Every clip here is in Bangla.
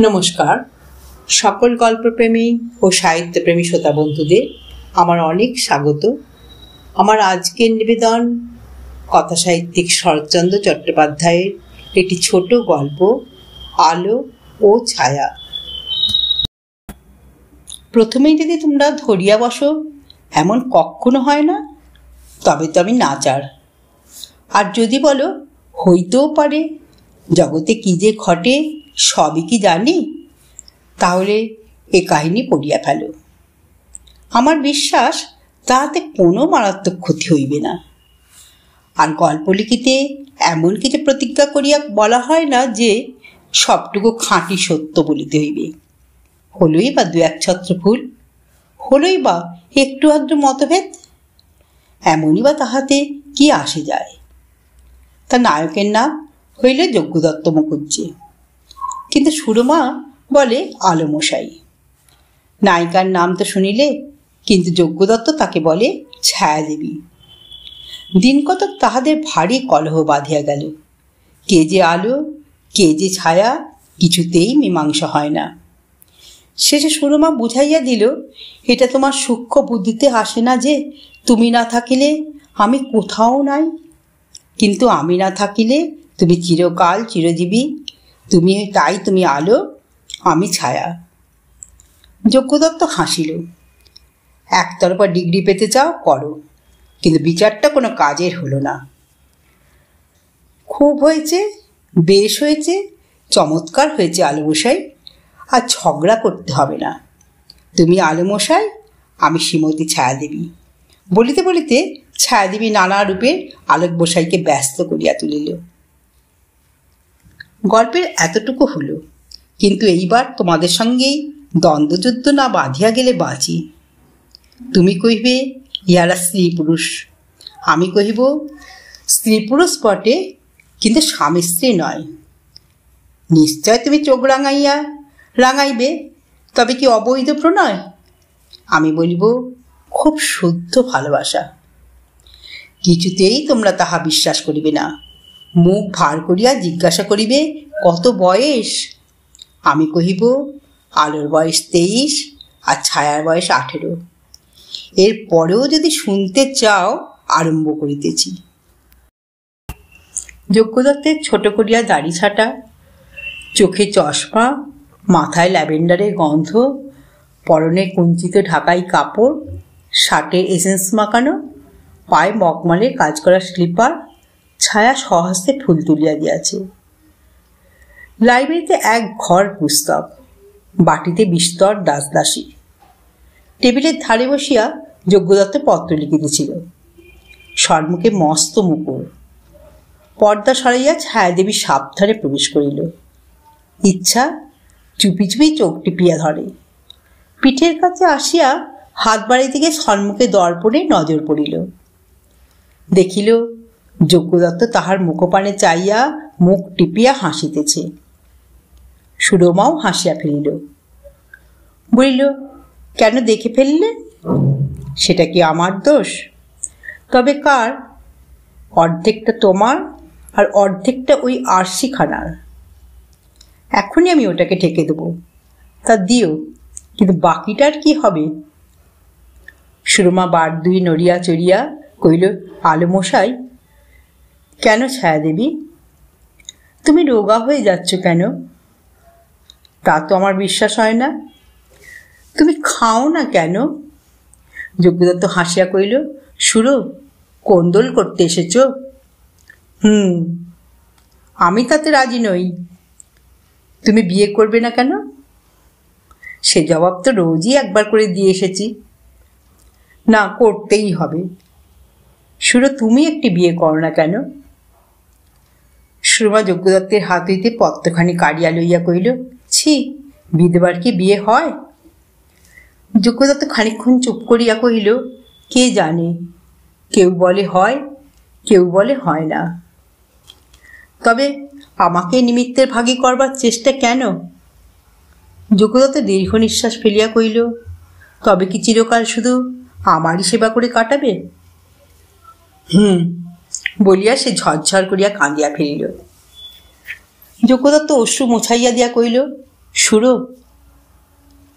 নমস্কার। সকল গল্পপ্রেমী ও সাহিত্যপ্রেমী শ্রোতা বন্ধুদের আমার অনেক স্বাগত। আমার আজকের নিবেদন কথা সাহিত্যিক শরৎচন্দ্র চট্টোপাধ্যায়ের একটি ছোট গল্প, আলো ও ছায়া। প্রথমেই যদি তোমরা ধরিয়া বসো, এমন কখনো হয় না, তবে তো আমি নাচার। আর যদি বলো হইতেও পারে, জগতে কি যে ঘটে সবই কি জানি, তাহলে এ কাহিনী পড়িয়া ফেলো। আমার বিশ্বাস তাহাতে কোনো মারাত্মক ক্ষতি হইবে না। আর গল্প লিখিতে এমন কিছু প্রতিজ্ঞা করিয়া বলা হয় না যে সবটুকু খাঁটি সত্য বলিতে হইবে। হলই বা দু এক ছত্র ভুল, হলই বা একটু আধটু মতভেদ, এমনই বা তাহাতে কি আসে যায়। তার নায়কের নাম হইল যজ্ঞদত্ত মুখুজ্জে, কিন্তু সুরমা বলে আলোমশাই। নায়িকার নাম তো শুনিলে, কিন্তু যজ্ঞদত্ত তাকে বলে ছায়াদেবী। দিন কতক তাহাদের ভারী কলহ বাঁধিয়া গেল। কে যে আলো, কে যে ছায়া, কিছুতেই মীমাংসা হয় না। শেষে সুরমা বুঝাইয়া দিল, এটা তোমার সূক্ষ্ম বুদ্ধিতে আসে না যে তুমি না থাকিলে আমি কোথাও নাই, কিন্তু আমি না থাকিলে তুমি চিরকাল চিরজীবী। তুমি আলো, আমি ছায়া। যজ্ঞদত্ত হাসিল। একতরফা ডিগ্রি পেতে চাও করো, কিন্তু বিচারটা কোনো কাজের হলো না। খুব হয়েছে, বেশ হয়েছে, চমৎকার হয়েছে আলোমশাই, আর ঝগড়া করতে হবে না। তুমি আলোমশাই, আমি শ্রীমতী ছায়াদেবী। বলিতে বলিতে ছায়াদেবী নানা রূপে আলোক বসাইকে ব্যস্ত করিয়া তুলিল। গল্পের এতটুকু হলো, কিন্তু এইবার তোমাদের সঙ্গেই দ্বন্দ্বযুদ্ধ না বাঁধিয়া গেলে বাঁচি। তুমি কহিবে ইহারা স্ত্রী পুরুষ, আমি কহিব স্ত্রী পুরুষ বটে, কিন্তু স্বামী স্ত্রী নয়। নিশ্চয় তুমি চোখ রাঙাইবে, তবে কি অবৈধ প্রণয়? আমি বলিব খুব শুদ্ধ ভালোবাসা। কিছুতেই তোমরা তাহা বিশ্বাস করিবে না। মুখ ভার করিয়া জিজ্ঞাসা করিবে কত বয়স? আমি কহিব আলোর বয়স 23 আর ছায়ার বয়স 18। এর পরেও যদি শুনতে চাও, আরম্ভ করিতেছি। যজ্ঞদত্তের ছোট করিয়া দাড়ি ছাটা, চোখে চশমা, মাথায় ল্যাভেন্ডারের গন্ধ, পরনে কুঞ্চিত ঢাকাই কাপড়, শার্টে এসেন্স মাখানো, পায়ে মকমলের কাজ করা স্লিপার। ছায়া সহস্তে ফুল তুলিয়া দিয়াছে। লাইব্রেরিতে এক ঘর পুস্তক, বাটিতে বিস্তর দাসদাসী। টেবিলের ধারে বসিয়া যজ্ঞদত্ত পত্র লিখিতেছিল। সম্মুখে মস্ত মুকুর। পর্দা সরাইয়া ছায়াদেবী সাবধানে প্রবেশ করিল। ইচ্ছা চুপি চুপি চোখ টিপিয়া ধরে। পিঠের কাছে আসিয়া হাত বাড়ি থেকে সম্মুখে দর্পণে নজর পড়িল। দেখিল যজ্ঞদত্ত তাহার মুখপানে চাইয়া মুখ টিপিয়া হাসিতেছে। সুরমাও হাসিয়া ফেলিল। বলিল, কেন দেখে ফেললে? সেটা কি আমার দোষ? তবে কার? অর্ধেকটা তোমার আর অর্ধেকটা ওই আরশিখানার। এখনই আমি ওটাকে ঠেকে দেবো। তা দিও, কিন্তু বাকিটার কি হবে? সুরমা বার দুই নড়িয়া চড়িয়া কইল, আলোমশাই। কেন ছায়াদেবী? তুমি রোগা হয়ে যাচ্ছ কেন? তা তো আমার বিশ্বাস হয় না। তুমি খাও না কেন? যজ্ঞদত্ত হাসিয়া কইল, সুরো, কোন্দল করতে এসেছ? আমি তাতে রাজি নই। তুমি বিয়ে করবে না কেন? সে জবাব তো রোজই একবার করে দিয়ে এসেছি। না, করতেই হবে। সুরো, তুমি একটি বিয়ে করো না কেন? সুরমা যজ্ঞদত্তের হাত হইতে পত্রখানি কাড়িয়া লইয়া কইল, ছি, বিধবার কি বিয়ে হয়? যজ্ঞদত্ত খানিকক্ষণ চুপ করিয়া কহিল, কে জানে, কেউ বলে হয়, কেউ বলে হয় না। তবে আমাকে নিমিত্তের ভাগী করবার চেষ্টা কেন? যজ্ঞদত্ত দীর্ঘ নিঃশ্বাস ফেলিয়া কহিল, তবে কি চিরকাল শুধু আমারই সেবা করে কাটাবে? বলিয়া সে ঝরঝর করিয়া কাঁদিয়া ফেলিল। যজ্ঞদত্ত অশ্রু মোছাইয়া দিয়া কহিল, সুরো,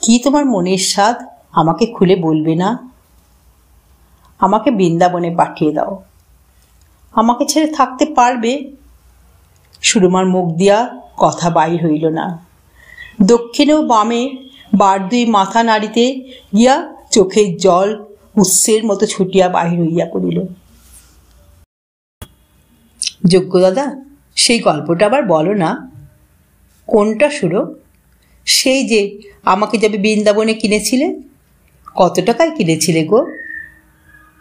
কি তোমার মনের স্বাদ আমাকে খুলে বলবে না? আমাকে বৃন্দাবনে পাঠিয়ে দাও। আমাকে ছেড়ে থাকতে পারবে? সুরমার মুখ দিয়া কথা বাইর হইল না। দক্ষিণে ও বামে বার দুই মাথা নাড়িতে গিয়া চোখের জল উৎসের মতো ছুটিয়া বাহির হইয়া পড়িল। যোগ্য দাদা, সেই গল্পটা আবার বলো না। কোনটা সুরো? সেই যে আমাকে যাবে বৃন্দাবনে কিনেছিলে। কত টাকায় কিনেছিলে গো?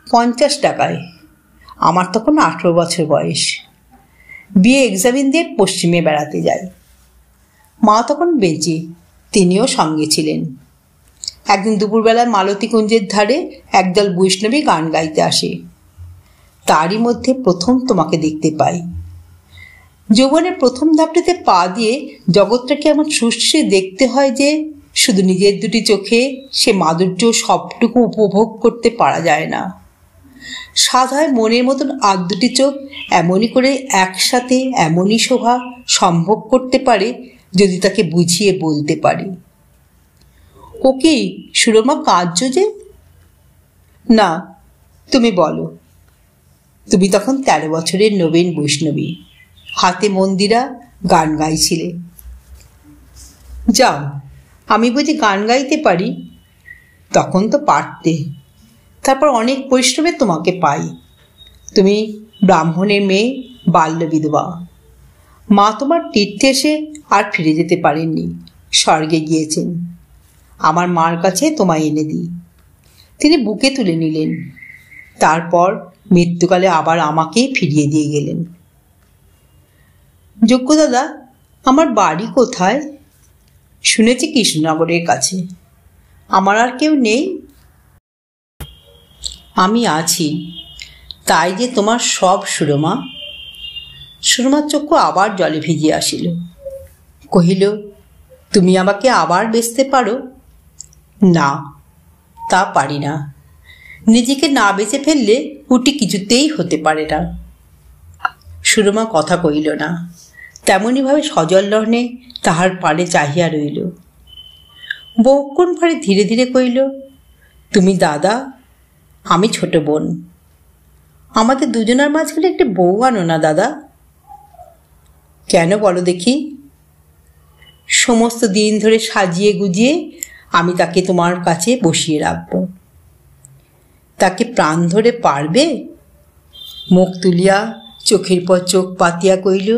50 টাকায়। আমার তখন 18 বছর বয়স। বিয়ে এক্সামিন দিয়ে পশ্চিমে বেড়াতে যাই। মা তখন বেঁচে, তিনিও সঙ্গে ছিলেন। একদিন দুপুরবেলায় মালতী কুঞ্জের ধারে একদল বৈষ্ণবী গান গাইতে আসে। তারই মধ্যে প্রথম তোমাকে দেখতে পাই। যৌবনের প্রথম ধাপটিতে পা দিয়ে জগৎটাকে এমন সুশ্রী দেখতে হয় যে শুধু নিজের দুটি চোখে সে মাধুর্য সবটুকু উপভোগ করতে পারা যায় না। সাধায় মনের মতন আর দুটি চোখ এমনই করে একসাথে এমনই শোভা সম্ভব করতে পারে যদি তাকে বুঝিয়ে বলতে পারি। ও কি সুরমা, কাঁদছো যে? না, তুমি বলো। তুমি তখন 13 বছরের নবীন বৈষ্ণবী, হাতে মন্দিরা, গান গাইছিলে। যাও, আমি বুঝি গান গাইতে পারি? তখন তো পারতে। তারপর অনেক পরিশ্রমে তোমাকে পাই। তুমি ব্রাহ্মণের মেয়ে, বাল্য বিধবা। মা তোমার তীর্থে এসে আর ফিরে যেতে পারেননি, স্বর্গে গিয়েছেন। আমার মার কাছে তোমায় এনে দিই। তিনি বুকে তুলে নিলেন। তারপর মৃত্যুকালে আবার আমাকেই ফিরিয়ে দিয়ে গেলেন। যোগ্য দাদা, আমার বাড়ি কোথায়? শুনেছি কৃষ্ণনগরের কাছে। আমার আর কেউ নেই? আমি আছি, তাই যে তোমার সব সুরমা। সুরমার চক্ষু আবার জলে ভিজিয়া আসিল। কহিল, তুমি আমাকে আবার বেচতে পারো? না, তা পারি না। নিজেকে না বেঁচে ফেললে উটি কিছুতেই হতে পারে না। সুরমা কথা কহিল না, তেমনইভাবে সজল লহনে তাহার পানে চাহিয়া রইল। বহুক্ষণ পরে ধীরে ধীরে কহিল, তুমি দাদা, আমি ছোট বোন। আমাদের দুজনের মাঝখানে একটি বউ আনো না দাদা। কেন বলো দেখি? সমস্ত দিন ধরে সাজিয়ে গুজিয়ে আমি তাকে তোমার কাছে বসিয়ে রাখব। তাকে প্রাণ ধরে পারবে? মুখ তুলিয়া চোখের পর চোখ পাতিয়া কইল,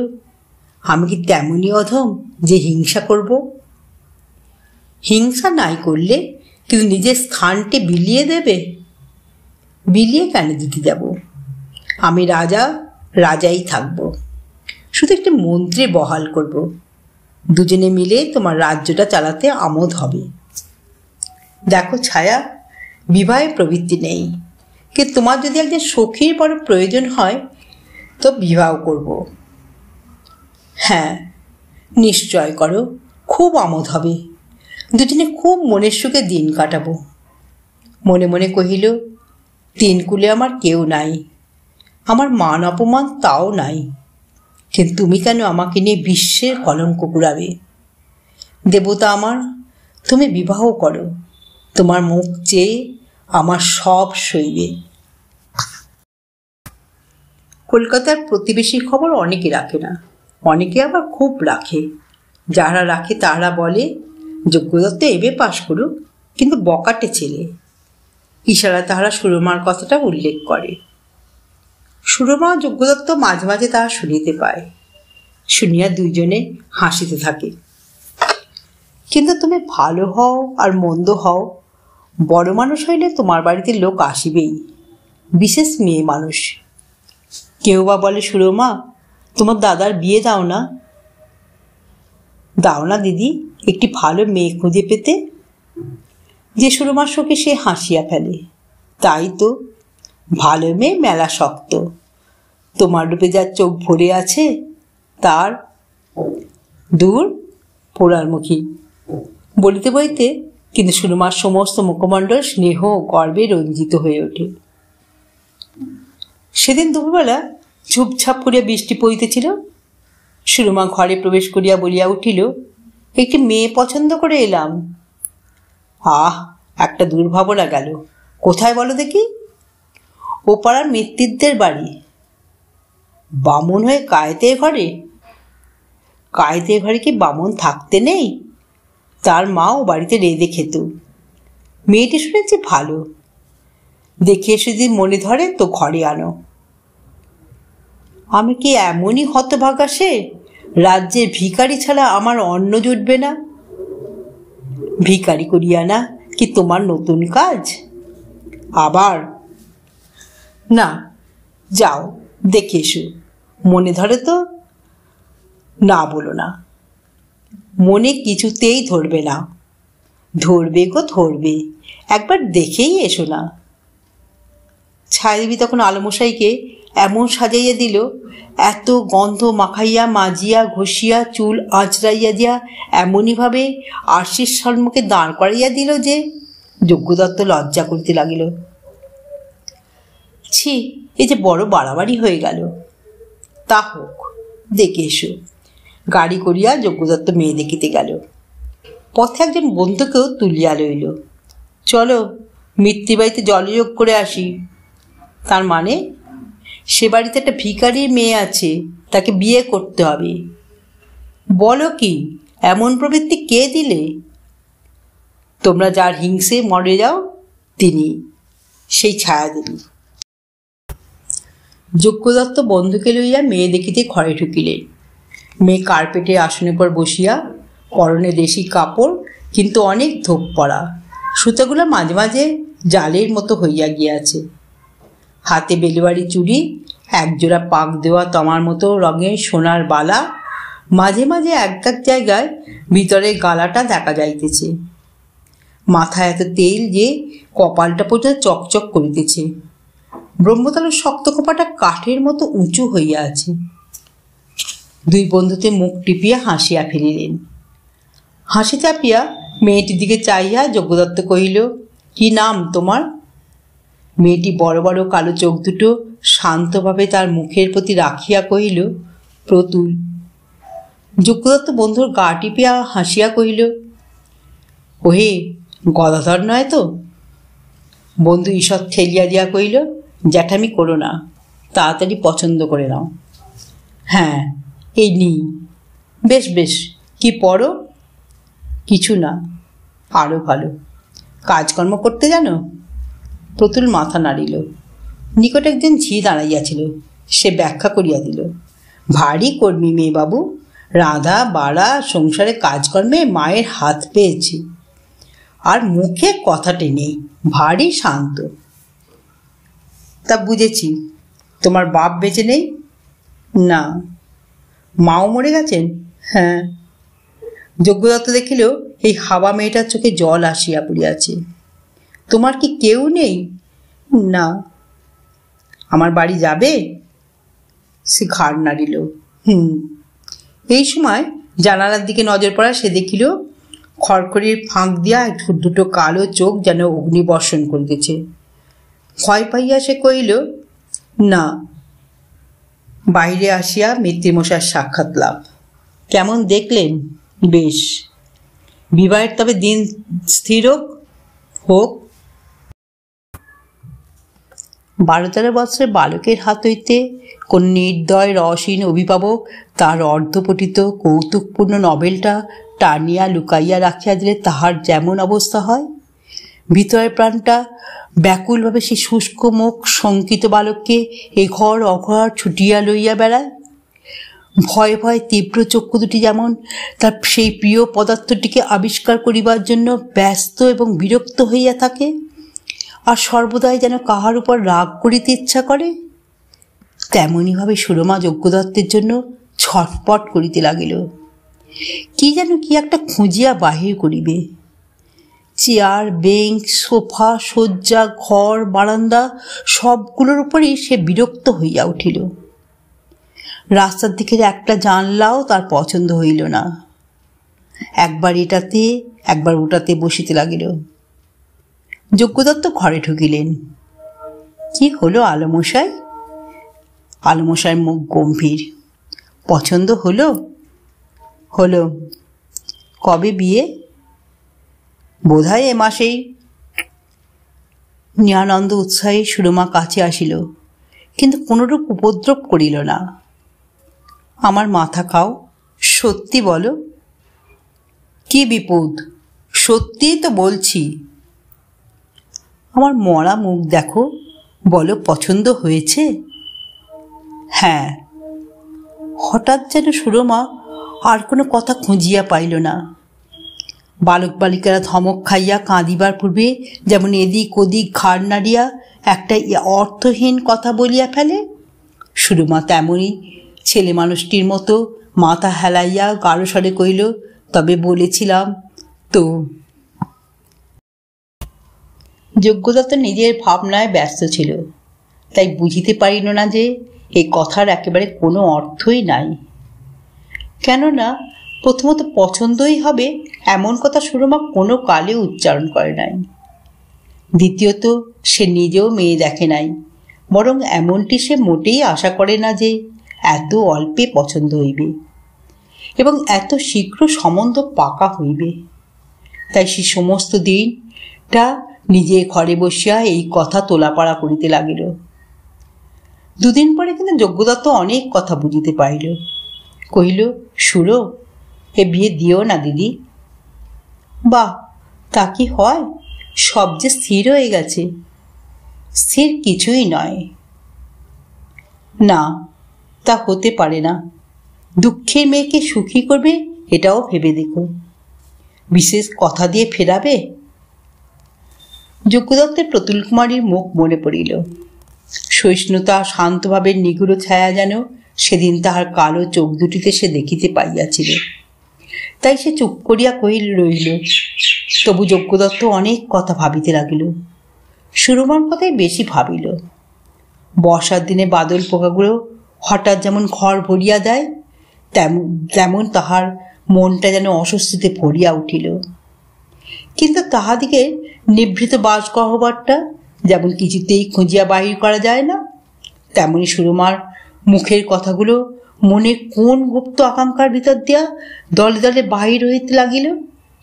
আমি কি তেমনই অধম যে হিংসা করব? হিংসা নাই করলে কিন্তু নিজের স্থানটি বিলিয়ে দেবে। বিলিয়ে কেন দিতে যাব? আমি রাজা, রাজাই থাকব। শুধু একটি মন্ত্রী বহাল করব। দুজনে মিলে তোমার রাজ্যটা চালাতে আমোদ হবে। দেখো ছায়া, বিবাহে প্রবৃত্তি নেই, কিন্তু তোমার যদি একজন সখীর বড় প্রয়োজন হয় তো বিবাহ করব। হ্যাঁ, নিশ্চয় করো, খুব আমোদ হবে। দুজনে খুব মনের সুখে দিন কাটাবো। মনে মনে কহিল, তিনকুলে আমার কেউ নাই, আমার মান অপমান তাও নাই, কিন্তু তুমি কেন আমাকে নিয়ে বিশ্বের কলঙ্ক কুড়াবে? দেবতা আমার, তুমি বিবাহ করো। তোমার মুখ চেয়ে আমার সব সইবে। কলকাতার প্রতিবেশীর খবর অনেকে রাখে না, অনেকে আবার খুব রাখে। যারা রাখে তারা বলে, যোগ্যদত্ত এবে পাশ করুক, কিন্তু বকাটে ছেলে। ইশারা তাহারা সুরমার কথাটা উল্লেখ করে। সুরমা ও যোগ্যদত্ত মাঝে মাঝে তাহা শুনিতে পায়। শুনিয়া দুইজনে হাসিতে থাকে। কিন্তু তুমি ভালো হও আর মন্দ হও, বড় মানুষ হইলে তোমার বাড়িতে লোক আসিবেই, বিশেষ মেয়ে মানুষ। কেউ বা বলে, সুরমা, তোমার দাদার বিয়ে দাও না। দাও না দিদি, একটি ভালো মেয়ে খুঁজে পেতে। যে সুরমার শোকে সে হাসিয়া ফেলে। তাই তো, ভালো মেয়ে মেলা শক্ত। তোমার রূপে যার চোখ ভরে আছে তার দূর পোড়ার মুখী। বলিতে বলিতে কিন্তু সুরমার সমস্ত মুখমণ্ডল স্নেহ গর্বে রঞ্জিত হয়ে ওঠে। সেদিন দুপুরবেলা ঝুপঝাপ করিয়া বৃষ্টি পড়িতেছিল। সুরমা ঘরে প্রবেশ করিয়া বলিয়া উঠিল, একটি মেয়ে পছন্দ করে এলাম। আহ, একটা দুর্ভাবনা গেল। কোথায় বলো দেখি? ও পাড়ার মিত্তিরদের বাড়ি। বামুন হয়ে কায়েতের ঘরে? কায়েতের ঘরে কি বামুন থাকতে নেই? তার মাও বাড়িতে রেঁধে খেত। মেয়েটি শুনেছি ভালো। দেখে এসে যদি মনে ধরে তো ঘরে আনো। আমি কি এমনই হতভাগা সে, রাজ্যের ভিখারি ছাড়া আমার অন্ন জুটবে না? ভিখারি করিয়া না কি তোমার নতুন কাজ? আবার না, যাও দেখে এসো। মনে ধরে তো? না বলো না। মনে কিছুতেই ধরবে না। ধরবে গো ধরবে, একবার দেখেই এসো না। ছায়াদেবী তখন আলমশাইকে এমন সাজাইয়া দিল, এত গন্ধ মাখাইয়া মাজিয়া ঘষিয়া চুল আঁচড়াইয়া দিয়া এমনইভাবে আরশির সম্মুখে দাঁড় করাইয়া দিল যে যজ্ঞদত্ত লজ্জা করিতে লাগিল। ছি, এ যে বড় বাড়াবাড়ি হয়ে গেল। তা হোক, দেখে এসো। গাড়ি করিয়া যজ্ঞদত্ত মেয়ে দেখিতে গেল। পথে একজন বন্ধুকেও তুলিয়া লইল। চলো মিত্তিবাড়িতে জলযোগ করে আসি। তার মানে সে বাড়িতে একটা ভিখারির মেয়ে আছে, তাকে বিয়ে করতে হবে। বলো কি, এমন প্রবৃত্তি কে দিলে? তোমরা যার হিংসে মরে যাও তিনি, সেই ছায়াদেবী। যজ্ঞদত্ত বন্ধুকে লইয়া মেয়ে দেখিতে ঘরে ঢুকিলেন। মেয়ে কার্পেটে আসনের পর বসিয়া, পরনে দেশি কাপড়, কিন্তু অনেক ধোপ পড়া, সুতাগুলো মাঝে মাঝে জালের মতো হইয়া গিয়াছে। হাতে বেলুয়ারি চুড়ি, একজোড়া পাক দেওয়া তমার মতো রঙের সোনার বালা, মাঝে মাঝে এক এক জায়গায় ভিতরের গালাটা দেখা যাইতেছে। মাথায় এত তেল যে কপালটা পর্যন্ত চকচক করিতেছে। ব্রহ্মতালের শক্ত খোপাটা কাঠের মতো উঁচু হইয়া আছে। দুই বন্ধুতে মুখ টিপিয়া হাসিয়া ফেলিলেন। হাসি চাপিয়া মেয়েটির দিকে চাইয়া যজ্ঞদত্ত কহিল, কি নাম তোমার? মেয়েটি বড় বড় কালো চোখ দুটো শান্তভাবে তার মুখের প্রতি রাখিয়া কহিল, প্রতুল। যজ্ঞদত্ত বন্ধুর গা টিপিয়া হাসিয়া কহিল, ওহে, গদাধর নয় তো? বন্ধু ঈষৎ ঠেলিয়া দিয়া কহিল, জ্যাঠামি করো না, তাড়াতাড়ি পছন্দ করে নাও। হ্যাঁ, এই নি। বেশ বেশ, কি পড়ো? কিছু না, আরও ভালো। কাজকর্ম করতে জানো? প্রতুল মাথা নাড়িল। নিকট একজন ঝি দাঁড়াইয়াছিল, সে ব্যাখ্যা করিয়া দিল, ভারী কর্মী মেয়ে বাবু, রাঁধা বাড়া সংসারে কাজকর্মে মায়ের হাত পেয়েছি, আর মুখে কথাটি নেই, ভারী শান্ত। তা বুঝেছি। তোমার বাপ বেঁচে নেই? না। মাও মরে গেছেন? হ্যাঁ। যজ্ঞদত্ত দেখিল এই হাওয়া মেয়েটার চোখে জল আসিয়া পড়িয়াছে। তোমার কি কেউ নেই? না। আমার বাড়ি যাবে? সে ঘাড় নাড়িল। এই সময় জানালার দিকে নজর পড়া সে দেখিল খড়খড়ির ফাঁক দিয়া দুটো কালো চোখ যেন অগ্নিবর্ষণ করিতেছে। ভয় পাইয়া সে কহিল, না। বাইরে আসিয়া মিত্তিমশার সাক্ষাৎ লাভ। কেমন দেখলেন? বেশ। বিবাহের তবে দিন স্থির হোক। 12-13 বৎসরের বালকের হাত হইতে কোন নির্দয় রসহীন অভিভাবক তার অর্ধপঠিত কৌতুকপূর্ণ নভেলটা টানিয়া লুকাইয়া রাখিয়া দিলে তাহার যেমন অবস্থা হয়, ভিতরের প্রাণটা ব্যাকুলভাবে সেই শুষ্ক মুখ শঙ্কিত বালককে এঘর অঘর ছুটিয়া লইয়া বেড়ায়। ভয়ে ভয়ে তীব্র চক্ষু দুটি যেমন তার সেই প্রিয় পদার্থটিকে আবিষ্কার করিবার জন্য ব্যস্ত এবং বিরক্ত হইয়া থাকে, আর সর্বদাই যেন কাহার উপর রাগ করিতে ইচ্ছা করে, তেমনইভাবে সুরমা যজ্ঞদত্তের জন্য ছটপট করিতে লাগিল। কি যেন কি একটা খুঁজিয়া বাহির করিবে। চেয়ার, বেঞ্চ, সোফা, শয্যা, ঘর, বারান্দা সবগুলোর উপরেই সে বিরক্ত হইয়া উঠিল। রাস্তার দিকের একটা জানলাও তার পছন্দ হইল না। একবার এটাতে একবার ওটাতে বসিতে লাগিল। যজ্ঞদত্ত ঘরে ঢুকিলেন। কি হলো আলমশাই? আলমশাইয়ের মুখ গম্ভীর। পছন্দ হলো? হলো। কবে বিয়ে? বোধহয় এ মাসেই। নিরানন্দ উৎসাহে সুরমা কাছে আসিল, কিন্তু কোনরূপ উপদ্রব করিল না। আমার মাথা খাও, সত্যি বলো। কি বিপদ? সত্যিই তো বলছি। আমার মরা মুখ দেখো, বলো পছন্দ হয়েছে? হ্যাঁ। হঠাৎ যেন সুরমা আর কোনো কথা খুঁজিয়া পাইল না। বালক বালিকারা ধমক খাইয়া কাঁদিবার পূর্বে যেমন এদিক ওদিক ঘাড় নাড়িয়া একটা অর্থহীন কথা বলিয়া ফেলে, সুরমা তেমনি ছেলে মানুষটির মতো মাথা হেলাইয়া গাঢ় স্বরে কইল, তবে বলেছিলাম তো। যজ্ঞদত্ত নিজের ভাবনায় ব্যস্ত ছিল, তাই বুঝিতে পারিল না যে এই কথার একেবারে কোনো অর্থই নাই। কেননা প্রথমত পছন্দই হবে এমন কথা সুরমা কোনো কালে উচ্চারণ করে নাই। দ্বিতীয়ত সে নিজেও মেয়ে দেখে নাই, বরং এমনটি সে মোটেই আশা করে না যে এত অল্পে পছন্দ হইবে এবং এত শীঘ্র সম্বন্ধ পাকা হইবে। তাই সে সমস্ত দিনটা নিজে ঘরে বসিয়া এই কথা তোলাপাড়া করিতে লাগিল। দুদিন পরে কিন্তু যজ্ঞদত্ত অনেক কথা বুঝিতে পারিল। কহিল, সুরো, এ বিয়ে দিও না দিদি। বাহ, তা কি হয়? সব যে স্থির হয়ে গেছে। স্থির কিছুই নয়। না, তা হতে পারে না। দুঃখের মেয়েকে সুখী করবে এটাও ভেবে দেখো। বিশেষ কথা দিয়ে ফেরাবে? যজ্ঞদত্তের প্রতুল কুমারীর মুখ মনে পড়িল। সহিষ্ণুতা শান্তভাবের নিগুড় ছায়া যেন সেদিন তাহার কালো চোখ দুটিতে সে দেখিতে পাইয়াছিল। তাই সে চুপ করিয়া কহিল রইল। তবু যজ্ঞদত্ত অনেক কথা ভাবিতে লাগিল। সুরমার কথাই বেশি ভাবিল। বর্ষার দিনে বাদল পোকাগুলো হঠাৎ যেমন ঘর ভরিয়া দেয়, তেমন তাহার মনটা যেন অস্বস্তিতে ভরিয়া উঠিল। কিন্তু তাহাদিকে নিভৃত বাস গহ্বরটা যেমন কিছুতেই খুঁজিয়া বাহির করা যায় না, তেমনি সুরমার মুখের কথাগুলো মনে কোন গুপ্ত আকাঙ্ক্ষার ভিতর দিয়া দলে দলে বাহির হইতে লাগিল,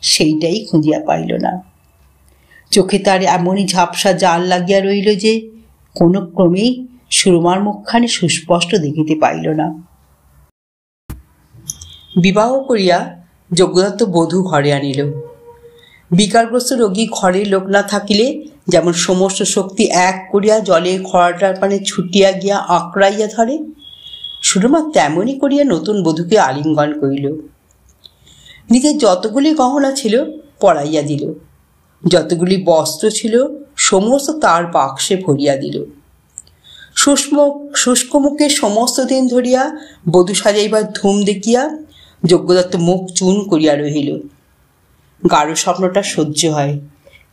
সেইটাই খুঁজিয়া পাইল না। চোখে তার এমনই ঝাপসা জাল লাগিয়া রইল যে কোনো ক্রমেই সুরমার মুখখানি সুস্পষ্ট দেখিতে পাইল না। বিবাহ করিয়া যজ্ঞদত্ত বধূ ঘরে আনিল। বিকারগ্রস্ত রোগী ঘরে লোক না থাকিলে যেমন সমস্ত শক্তি এক করিয়া জলে খরাটার পানে ছুটিয়া গিয়া আঁকড়াইয়া ধরে, সুরমা তেমনি করিয়া নতুন বধূকে আলিঙ্গন করিল। নিজের যতগুলি গহনা ছিল পরাইয়া দিল, যতগুলি বস্ত্র ছিল সমস্ত তার বাক্সে ভরিয়া দিল। শুষ্ক মুখে সমস্ত দিন ধরিয়া বধূ সাজাইবার ধুম দেখিয়া যজ্ঞদত্ত মুখ চুন করিয়া রহিল। গাঢ় স্বপ্নটা সহ্য হয়,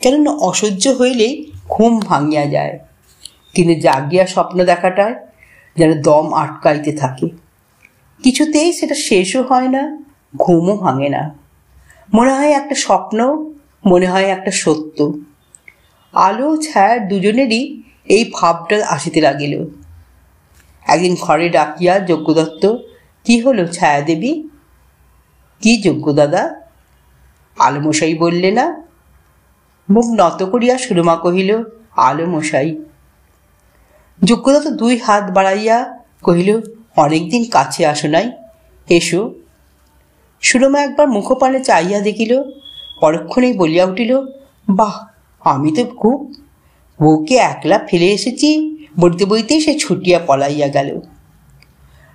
কেননা অসহ্য হইলেই ঘুম ভাঙিয়া যায়, কিন্তু জাগিয়া স্বপ্ন দেখাটায় যেন দম আটকাইতে থাকে। কিছুতেই সেটা শেষও হয় না, ঘুমও ভাঙে না। মনে হয় একটা স্বপ্ন, মনে হয় একটা সত্য। আলো ছায়া দুজনেরই এই ভাবটা আসিতে লাগিল। একদিন ঘরে ডাকিয়া যজ্ঞদত্ত, কি হলো ছায়া দেবী? কি যজ্ঞ দাদা? আলো মশাই বললে না? মুখ নত করিয়া সুরমা কহিল, আলো মশাই। যজ্ঞদত্ত দুই হাত বাড়াইয়া কহিল, অনেকদিন কাছে আসো নাই, এসো। সুরমা একবার মুখপানে চাইয়া দেখিল, পরক্ষণেই বলিয়া উঠিল, বাহ, আমি তো খুব বউকে একলা ফেলে এসেছি। বইতে বইতেই সে ছুটিয়া পলাইয়া গেল।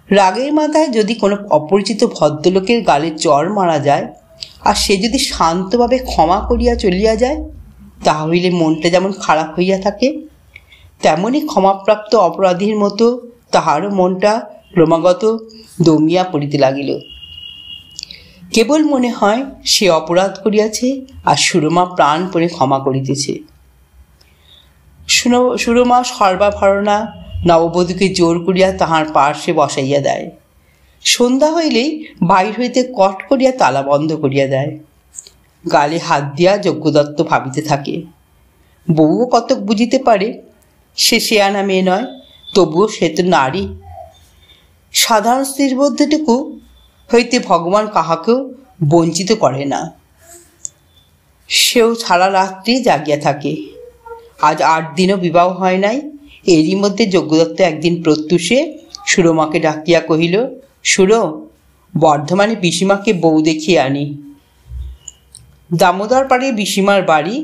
রাগের মাথায় যদি কোনো অপরিচিত ভদ্রলোকের গালে চড় মারা যায় আর সে যদি শান্তভাবে ক্ষমা করিয়া চলিয়া যায়, তাহলে মনটা যেমন খারাপ হইয়া থাকে, তেমনি ক্ষমাপ্রাপ্ত অপরাধীর মতো তাহারও মনটা ক্রমাগত দমিয়া পড়িতে লাগিল। কেবল মনে হয় সে অপরাধ করিয়াছে আর সুরমা প্রাণপণে ক্ষমা করিতেছে। সুরমা সর্বাভরণা নববধূকে জোর করিয়া তাহার পার্শ্বে বসাইয়া দেয়। সন্ধ্যা হইলেই বাহির হইতে কট করিয়া তালা বন্ধ করিয়া দেয়। গালে হাত দিয়া যজ্ঞদত্ত ভাবিতে থাকে, বউও কতক বুঝিতে পারে, সে শেয়ানা মেয়ে নয়, তবুও সে তো নারী। সাধারণ স্ত্রীর মধ্যেটুকু হইতে ভগবান কাহাকেও বঞ্চিত করে না। সেও সারা রাত্রি জাগিয়া থাকে। আজ 8 দিনও বিবাহ হয় নাই। এরই মধ্যে যজ্ঞদত্ত একদিন প্রত্যুষে সুরমাকে ডাকিয়া কহিল, সুর, বর্ধমানে পিসিমাকে বউ দেখিয়ে আনি। দামোদর পাড়ে পিসিমার বাড়ি।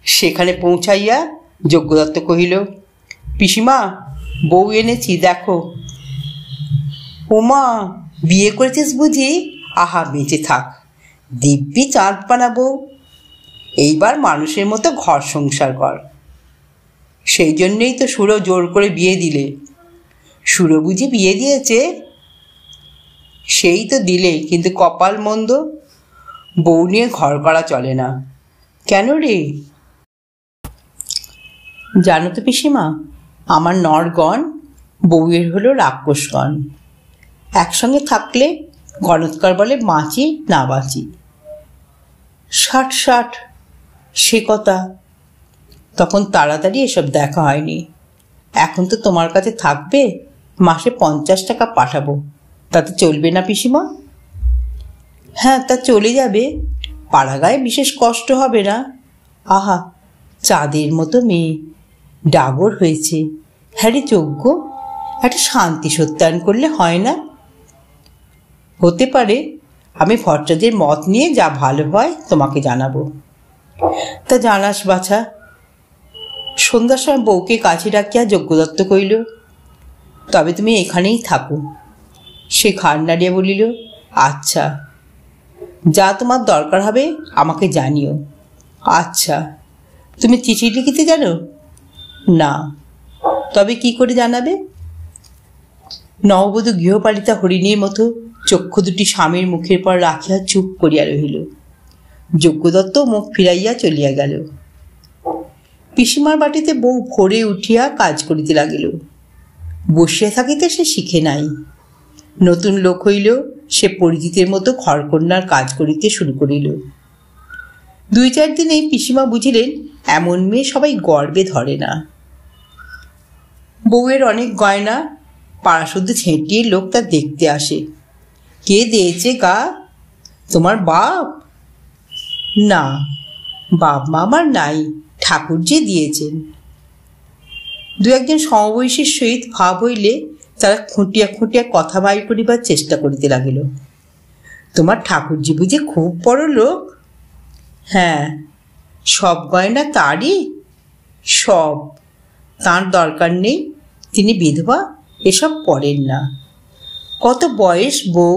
সেখানে পৌঁছাইয়া যজ্ঞদত্ত কহিল, পিসিমা, বউ এনেছি, দেখো। ওমা, বিয়ে করেছিস বুঝি? আহা, বেঁচে থাক, দিব্যি চাঁদ পানা বউ। এইবার মানুষের মতো ঘর সংসার কর। সেই জন্যেই তো সুর জোর করে বিয়ে দিলে। সুর বুঝি বিয়ে দিয়েছে? সেই তো দিলে, কিন্তু কপাল মন্দ, বউ নিয়ে ঘর করা চলে না। কেন রে? জানো তো পিসিমা, আমার নরগণ, বউয়ের হলো রাক্ষসগণ। একসঙ্গে থাকলে গণৎকার বলে বাঁচি না বাঁচি। 60 সে কথা। তখন তাড়াতাড়ি এসব দেখা হয়নি। এখন তো তোমার কাছে থাকবে, মাসে 50 টাকা পাঠাবো, তাতে চলবে না পিসিমা? হ্যাঁ, তা চলে যাবে। পাড়াগায় বিশেষ কষ্ট হবে না। আহা, চাঁদের মতো মেয়ে, ডাগর হয়েছে। হ্যাঁ রে যজ্ঞ, একটা শান্তি সত্যায়ন করলে হয় না? হতে পারে। আমি ভট্টাচার্যের মত নিয়ে যা ভালো হয় তোমাকে জানাবো। তা জানাস বাছা। সন্ধ্যার সময় বউকে কাছে ডাকিয়া যজ্ঞদত্ত কইল, তবে তুমি এখানেই থাকো। সে ঘাড় নাড়িয়া বলিল, আচ্ছা। যা তোমার দরকার হবে আমাকে জানিও। আচ্ছা। তুমি চিঠি লিখিতে জানো? না। তবে কি করে জানাবে? নববধূ গৃহপালিতা হরিণীর মতো চক্ষু দুটি স্বামীর মুখের পর রাখিয়া চুপ করিয়া রহিল। যজ্ঞদত্ত মুখ ফিরাইয়া চলিয়া গেল। পিসিমার বাটিতে বউ ভোরে উঠিয়া কাজ করিতে লাগিল। বসিয়া থাকিতে সে শিখে নাই। নতুন লোক হইল, সে পরিচিতের মতো ঘরকন্যার কাজ করিতে শুরু করিল। 2-4 দিনেই পিসিমা বুঝিলেন এমন মেয়ে সবাই গর্বে ধরে না। বউয়ের অনেক গয়না, পাড়া শুদ্ধ ছেঁটিয়ে লোক তা দেখতে আসে। কে দিয়েছে গা? তোমার বাপ? না, বাপ মা আমার নাই, ঠাকুরজি দিয়েছেন। 2-1 সমবয়সীর সহিত ভাব হইলে তারা খুঁটিয়া খুঁটিয়া কথা বাইর করিবার চেষ্টা করিতে লাগিল। তোমার ঠাকুরজি বুঝি খুব বড় লোক? হ্যাঁ। সব গয়না তারই? সব। তার দরকার নেই, তিনি বিধবা, এসব পড়েন না। কত বয়স বউ?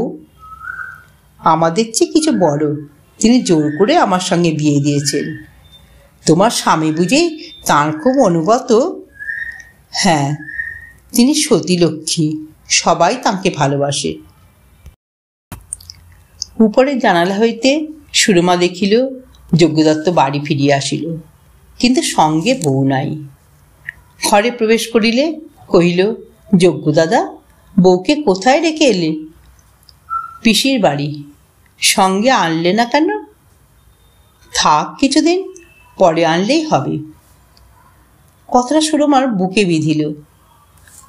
আমাদের চেয়ে কিছু বড়। তিনি জোর করে আমার সঙ্গে বিয়ে দিয়েছেন। তোমার স্বামী বুঝি তাঁর খুব অনুগত? হ্যাঁ, তিনি সতীলক্ষ্মী, সবাই তাঁকে ভালোবাসে। উপরে জানালা হইতে সুরমা দেখিল যজ্ঞদত্ত বাড়ি ফিরিয়া আসিল, কিন্তু সঙ্গে বউ নাই। ঘরে প্রবেশ করিলে কহিল, যজ্ঞ দাদা, বউকে কোথায় রেখে এলে? পিসির বাড়ি। সঙ্গে আনলে না কেন? থাক কিছুদিন, পরে আনলেই হবে। কথাটা সুরমার বুকে বিঁধিল।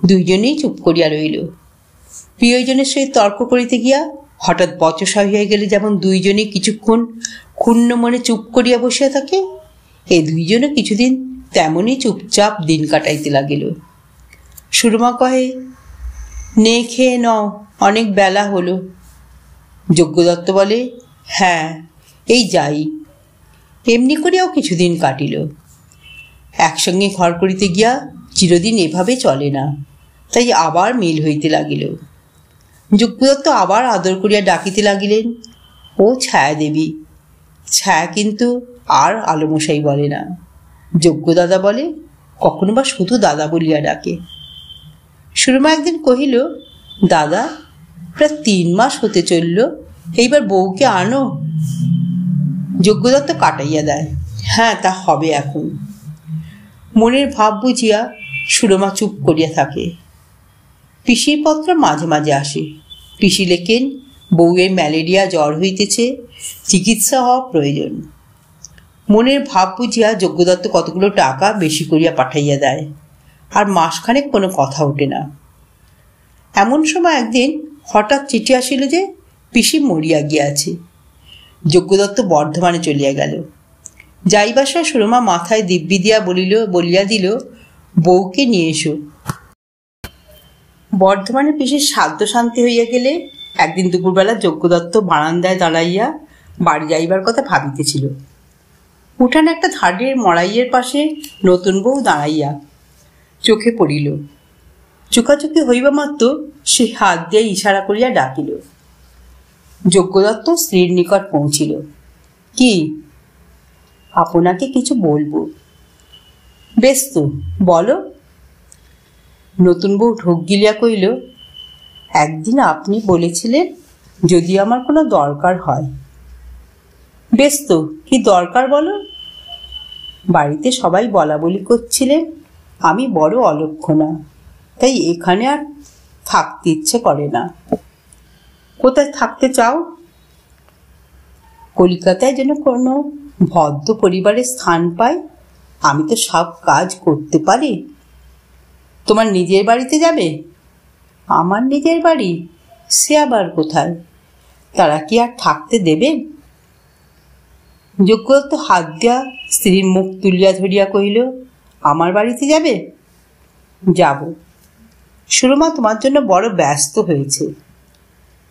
2জনেই চুপ করিয়া রইল। প্রিয়জনের সহিত তর্ক করিতে গিয়া হঠাৎ বচসা হইয়া গেলে যেমন 2জনে কিছুক্ষণ ক্ষুণ্ণ মনে চুপ করিয়া বসিয়া থাকে, এই 2জনে কিছুদিন তেমনই চুপচাপ দিন কাটাইতে লাগিল। সুরমা কহে, নে খেয়ে নাও, অনেক বেলা হলো। যজ্ঞদত্ত বলে, হ্যাঁ, এই যাই। এমনি করিয়াও কিছুদিন কাটিল। একসঙ্গে ঘর করিতে গিয়া চিরদিন এভাবে চলে না, তাই আবার মিল হইতে লাগিল। যজ্ঞদত্ত আবার আদর করিয়া ডাকিতে লাগিলেন, ও ছায়া দেবী। ছায়া কিন্তু আর আলোমশাই বলে না, যজ্ঞ দাদা বলে, কখনো বা শুধু দাদা বলিয়া ডাকে। সুরমা একদিন কহিল, দাদা, প্রায় 3 মাস হতে চলল, এইবার বউকে আনো। যজ্ঞদত্ত কাটাইয়া দেয়, হ্যাঁ, তা হবে এখন। মনের ভাব বুঝিয়া সুরমা চুপ করিয়া থাকে। পিসির পত্র মাঝে মাঝে আসে। পিসি লেখেন, বউয়ের ম্যালেরিয়া জ্বর হইতেছে, চিকিৎসা হওয়া প্রয়োজন। মনের ভাব বুঝিয়া যজ্ঞদত্ত কতগুলো টাকা বেশি করিয়া পাঠাইয়া দেয়, আর মাসখানেক কোনো কথা ওঠে না। এমন সময় একদিন হঠাৎ চিঠি আসিল যে পিসি মরিয়া গিয়াছে। যজ্ঞদত্ত বর্ধমানে চলিয়া গেল। যাইবার সুরমা মাথায় দিব্যি দিয়া বলিয়া দিল, বউকে নিয়ে এসো। বর্ধমানে পিসির সাধ্য শান্তি হইয়া গেলে একদিন দুপুরবেলা যজ্ঞদত্ত বারান্দায় দাঁড়াইয়া বাড়ি যাইবার কথা ভাবিতেছিল। উঠানে একটা ধারের মড়াইয়ের পাশে নতুন বউ দাঁড়াইয়া চোখে পড়িল। চোখাচোখি হইবা মাত্র সে হাত দিয়ে ইশারা করিয়া ডাকিল। যজ্ঞদত্ত স্ত্রীর নিকট পৌঁছিল। কি? আপনাকে কিছু বলবো। বেশ তো, বলো। নতুন বউ ঢোক গিলিয়া কইল, একদিন আপনি বলেছিলেন যদি আমার কোনো দরকার হয়। বেশ তো, কি দরকার বলো। বাড়িতে সবাই বলা বলি করছিলেন আমি বড় অলক্ষণা, তাই এখানে আর থাকতে ইচ্ছে করে না। কোথায় থাকতে চাও? কলিকাতায় যেন কোনো ভদ্র পরিবারের স্থান পাই, আমি তো সব কাজ করতে পারি। তোমার নিজের বাড়িতে যাবে? আমার নিজের বাড়ি? সে আবার কোথায়? তারা কি আর থাকতে দেবে? যজ্ঞদত্ত হাত দিয়া স্ত্রীর মুখ তুলিয়া ধরিয়া কহিল, আমার বাড়িতে যাবে? যাব। সুরমা তোমার জন্য বড় ব্যস্ত হয়েছে।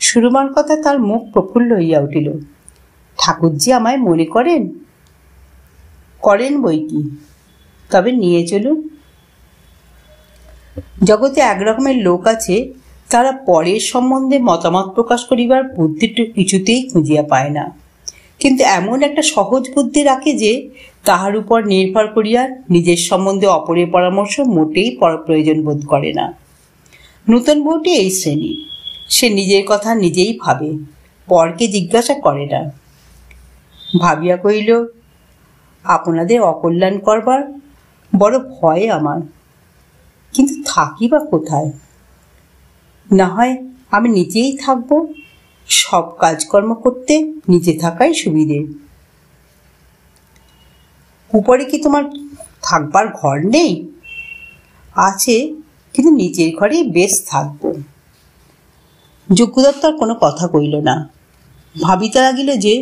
সুরমার কথা তার মুখ প্রফুল্ল হইয়া উঠিল। ঠাকুরজি আমায় মনে করেন? করেন বই কি, তবে নিয়ে চলুন। জগতে একরকমের লোক আছে, তারা পরের সম্বন্ধে মতামত প্রকাশ করিবার বুদ্ধিটা কিছুতেই খুঁজিয়া পায় না, কিন্তু এমন একটা সহজ বুদ্ধি রাখে যে তাহার উপর নির্ভর করিয়া নিজের সম্বন্ধে অপরের পরামর্শ মোটেই প্রয়োজন বোধ করে না। নূতন বউটি এই শ্রেণী। সে নিজের কথা নিজেই ভাবে, পরকে জিজ্ঞাসা করে না। ভাবিয়া কহিল, আপনাদের অকল্যাণ করবার বড় ভয় আমার, কিন্তু থাকি বা কোথায়? না হয় আমি নিজেই থাকবো, সব কাজকর্ম করতে নিজে থাকাই সুবিধে। উপরে কি তোমার থাকবার ঘর নেই? আছে, কিন্তু নিচের ঘরেই বেশ থাকবো। যজ্ঞদত্ত আর কোনো কথা কইল না। ভাবিতে লাগিল যে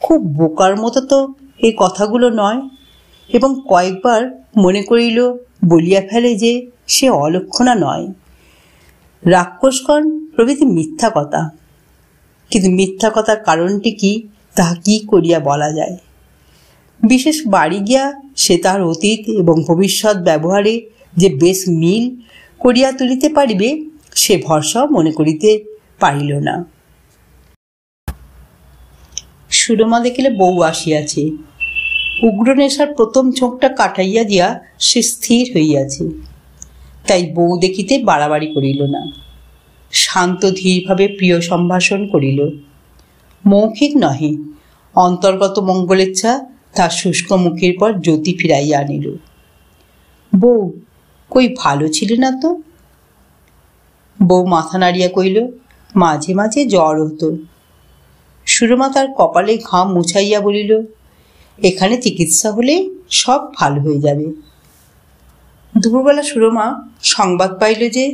খুব বোকার মতো তো এই কথাগুলো নয়, এবং কয়েকবার মনে করিল বলিয়া ফেলে যে সে অলক্ষণা নয়, রাক্ষসগণ প্রভৃতি মিথ্যা কথা। কিন্তু মিথ্যা কথার কারণটি কি, তাহা কি করিয়া বলা যায়? বিশেষ বাড়ি গিয়া সে তার অতীত এবং ভবিষ্যৎ ব্যবহারে যে বেশ মিল করিয়া তুলিতে পারিবে, সে ভরসাও মনে করিতে পারিল না। সুরমা দেখিলে বউ আসিয়াছে। উগ্র নেশার প্রথম ঝোঁকটা কাটাইয়া দিয়া সে স্থির হইয়াছে, তাই বউ দেখিতে বাড়াবাড়ি করিল না। শান্ত ধীরভাবে প্রিয় সম্ভাষণ করিল। মৌখিক নহে, অন্তর্গত মঙ্গলেচ্ছা তার শুষ্ক মুখের পর জ্যোতি ফিরাইয়া আনিল। বউ, কই ভালো ছিলে না তো? বউ মাথা নাড়িয়া কইল, মাঝে মাঝে জ্বর হতো। সুরমা তার কপালে ঘাম মুছাইয়া বলিল, এখানে চিকিৎসা হলে সব ভালো হয়ে যাবে। দুপুরবেলা সুরমা সংবাদ পাইল যে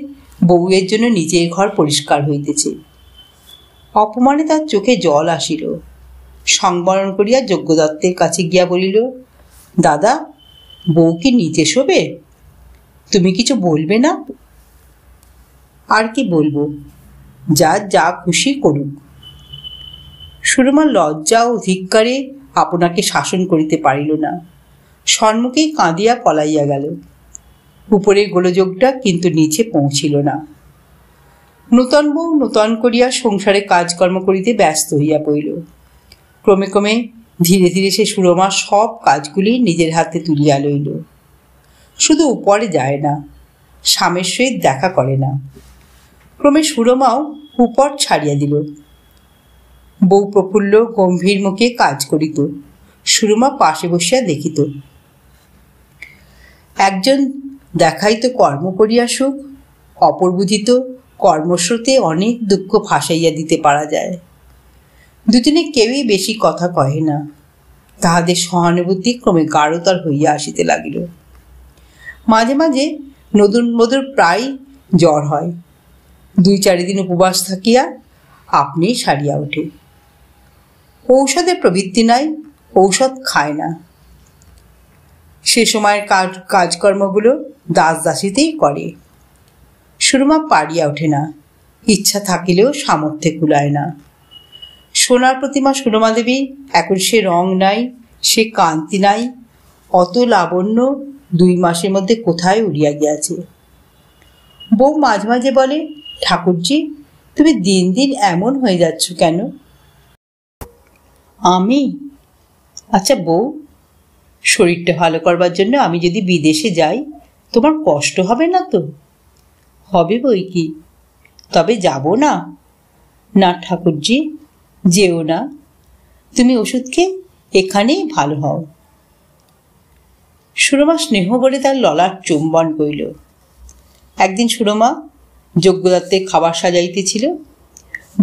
বউয়ের জন্য নিজের ঘর পরিষ্কার হইতেছে। অপমানে তার চোখে জল আসিল। সংবরণ করিয়া যজ্ঞদত্তের কাছে গিয়া বলিল, দাদা, বউ কি নিচে শোবে? তুমি কিছু বলবে না? আর কি বলবো, যার যা খুশি করুক। সুরমা লজ্জা ও ধিক্কারে আপনাকে শাসন করিতে পারিল না। সম্মুখেই কাঁদিয়া পলাইয়া গেল। উপরের গোলযোগটা কিন্তু নিচে পৌঁছিল না। নূতন বউ নূতন করিয়া সংসারে কাজকর্ম করিতে ব্যস্ত হইয়া পড়িল। ক্রমে ক্রমে ধীরে ধীরে সে সুরমা সব কাজগুলি নিজের হাতে তুলিয়া লইল। শুধু উপরে যায় না, স্বামীর সহিত দেখা করে না। ক্রমে সুরমাও উপর ছাড়িয়া দিল। বউ প্রফুল্ল গম্ভীর মুখে কাজ করিত, সুরমা পাশে বসিয়া দেখিত। একজন দেখাইত কর্ম করিয়া সুখ, অপর বুঝিত কর্মস্রোতে অনেক দুঃখ ফাঁসাইয়া দিতে পারা যায়। দুজনে কেউই বেশি কথা কহে না। তাহাদের সহানুভূতি ক্রমে গাঢ়তর হইয়া আসিতে লাগিল। মাঝে মাঝে নতুন বধূর প্রায় জ্বর হয়। 2-4 দিন উপবাস থাকিয়া আপনিই সারিয়া ওঠে। ঔষধে প্রবৃত্তি নাই, ঔষধ খায় না। সে সময়ের কাজকর্মগুলো দাস দাসীতেই করে। সুরমা পারিয়া ওঠে না, ইচ্ছা থাকিলেও সামর্থ্যে কুলায় না। সোনার প্রতিমা সুরমা দেবী এখন সে রং নাই, সে কান্তি নাই, অত লাবণ্য 2 মাসের মধ্যে কোথায় উড়িয়া গিয়াছে। বউ মাঝে মাঝে বলে, ঠাকুরজি তুমি দিন দিন এমন হয়ে যাচ্ছ কেন? আমি? আচ্ছা বউ, শরীরটা ভালো করবার জন্য আমি যদি বিদেশে যাই তোমার কষ্ট হবে না তো? হবে বই কি, তবে যাব না। না ঠাকুরজি, যেও না, তুমি ওষুধ খেয়ে এখানেই ভালো হও। সুরমা স্নেহ বলে তার ললাট চুম্বন করিল। একদিন সুরমা যজ্ঞদত্তের খাবার সাজাইতেছিল।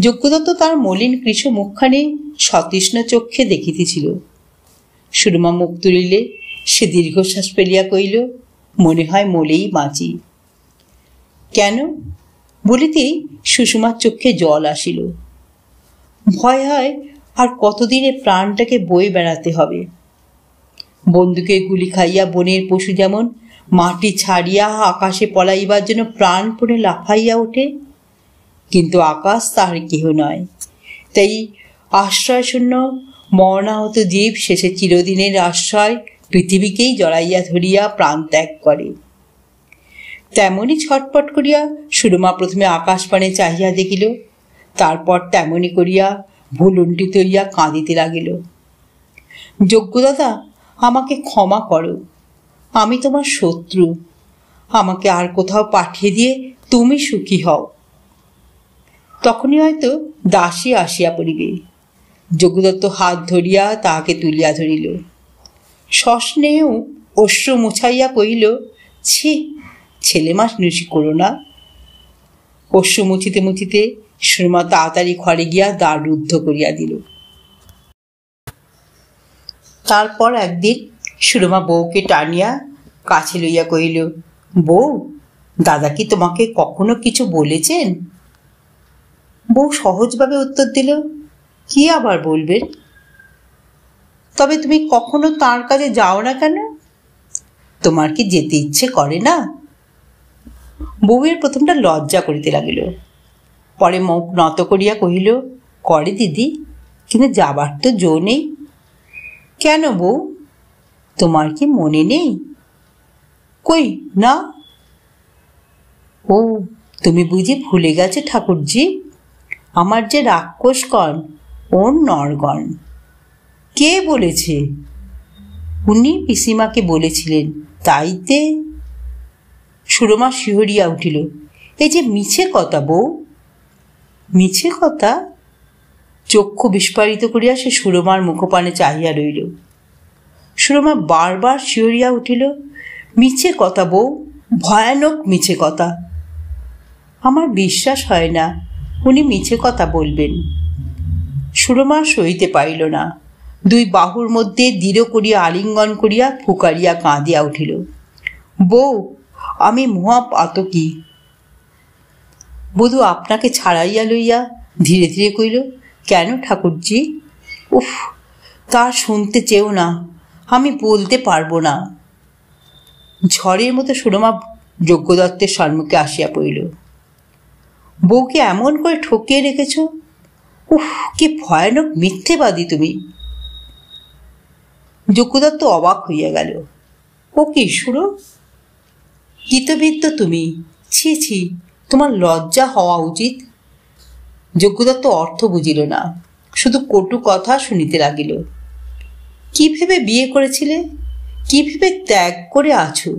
যজ্ঞদত্ত তার মলিন কৃশ মুখখানি সতৃষ্ণ চক্ষে দেখিতেছিল। সুরমা মুখ তুলিলে সে দীর্ঘশ্বাস ফেলিয়া কইল, মনে হয় মলেই বাঁচি। কেন বলিতেই সুষমার চক্ষে জল আসিল। ভয় হয় আর কতদিনে প্রাণটাকে বয়ে বেড়াতে হবে। বন্দুকে গুলি খাইয়া বনের পশু যেমন মাটি ছাড়িয়া আকাশে পলাইবার জন্য প্রাণপণে লাফাইয়া ওঠে, কিন্তু আকাশ তার কেহ নয়। তাই আশ্রয়শূন্য মরণাহত জীব শেষে চিরদিনের আশ্রয় পৃথিবীকেই জড়াইয়া ধরিয়া প্রাণ ত্যাগ করে। তেমনি ছটপট করিয়া সুরমা প্রথমে আকাশপানে চাহিয়া দেখিল, তারপর তেমনি করিয়া ভুলুণ্ঠিত হইয়া কাঁদিতে লাগিল। যজ্ঞদাদা, আমাকে ক্ষমা করো, আমি তোমার শত্রু, আমাকে আর কোথাও পাঠিয়ে দিয়ে তুমি সুখী হও। তখনই হয়তো দাসী আসিয়া পড়িবে। যজ্ঞদত্ত হাত ধরিয়া তাহাকে তুলিয়া ধরিল। সস্নেহ অশ্রু মুছাইয়া কহিল, ছি, ছেলে মানুষি করো না। অশ্রু মুছিতে মুছিতে সুরমা তাড়াতাড়ি ঘরে গিয়া দ্বার রুদ্ধ করিয়া দিল। তারপর একদিন সুরমা বউকে টানিয়া কাছে লইয়া কহিল, বউ, দাদা কি তোমাকে কখনো কিছু বলেছেন? বউ সহজভাবে উত্তর দিল, কি আবার বলবেন? তবে তুমি কখনো তার কাছে যাও না কেন? তোমার কি যেতে ইচ্ছে করে না? বউয়ের প্রথমটা লজ্জা করিতে লাগিল, পরে মুখ নত করিয়া কহিল, করে দিদি, কিন্তু যাবার তো জো নেই। কেন বউ, তোমার কি মনে নেই? কই না। ও, তুমি বুঝি ভুলে গেছো ঠাকুরজি, আমার যে রাক্ষসগণ, ওর নরগণ। কে বলেছে? উনি পিসিমাকে বলেছিলেন, তাইতে। সুরমা শিহরিয়া উঠিল, এই যে মিছে কথা বউ। মিছে কথা? চক্ষু বিস্ফারিত করিয়া সে সুরমার মুখপানে চাহিয়া রইল। সুরমা বারবার শিহরিয়া উঠিল, মিছে কথা বউ, ভয়ানক মিছে কথা। আমার বিশ্বাস হয় না উনি মিছে কথা বলবেন। সুরমা সইতে পারিল না, 2 বাহুর মধ্যে দৃঢ় করিয়া আলিঙ্গন করিয়া ফুকারিয়া কাঁদিয়া উঠিল। বউ, আমি মহা পাতকী। বধূ আপনাকে ছাড়াইয়া লইয়া ধীরে ধীরে কইল, কেন ঠাকুরজি? উফ, তা শুনতে চেও না, আমি বলতে পারবো না। ঝড়ের মতো সুরমা যজ্ঞদত্তের সম্মুখে আসিয়া পড়িল। বউকে এমন করে ঠকিয়ে রেখেছ? উফ, কি ভয়ানক মিথ্যেবাদী তুমি। যজ্ঞদত্ত অবাক হইয়া গেল। ও কি সুরো, কৃতবিদ্য তুমি, ছি ছি, তোমার লজ্জা হওয়া উচিত। যজ্ঞদত্ত অর্থ বুঝিল না, শুধু কটু কথা শুনিতে লাগিল। কি ভেবে বিয়ে করেছিলে? কি ভেবে ত্যাগ করে আছো?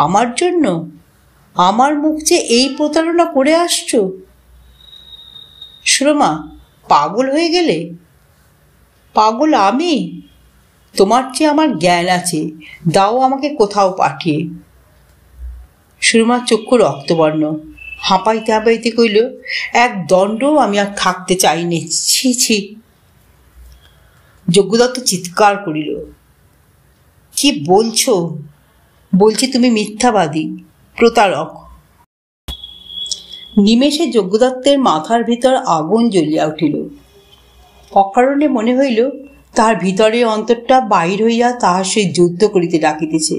আমার জন্য? আমার মুখ যে এই প্রতারণা করে আসছো? সুরমা, পাগল হয়ে গেলে? পাগল আমি? তোমার চেয়ে আমার জ্ঞান আছে, দাও আমাকে কোথাও পাঠিয়ে। সুরমার চক্ষু রক্তবর্ণ, হাঁপাইতে হাঁপাইতে কইল, এক দণ্ডও আমি আর থাকতে চাই নে, ছি ছি। যজ্ঞদত্ত চিৎকার করিল, কি বলছো? বলছি তুমি মিথ্যাবাদী, প্রতারক। নিমেষে যজ্ঞদত্তের মাথার ভিতর আগুন জ্বলিয়া উঠিল। অকারণে মনে হইল তার ভিতরে অন্তরটা বাহির হইয়া তাহার সে যুদ্ধ করিতে ডাকিতেছে।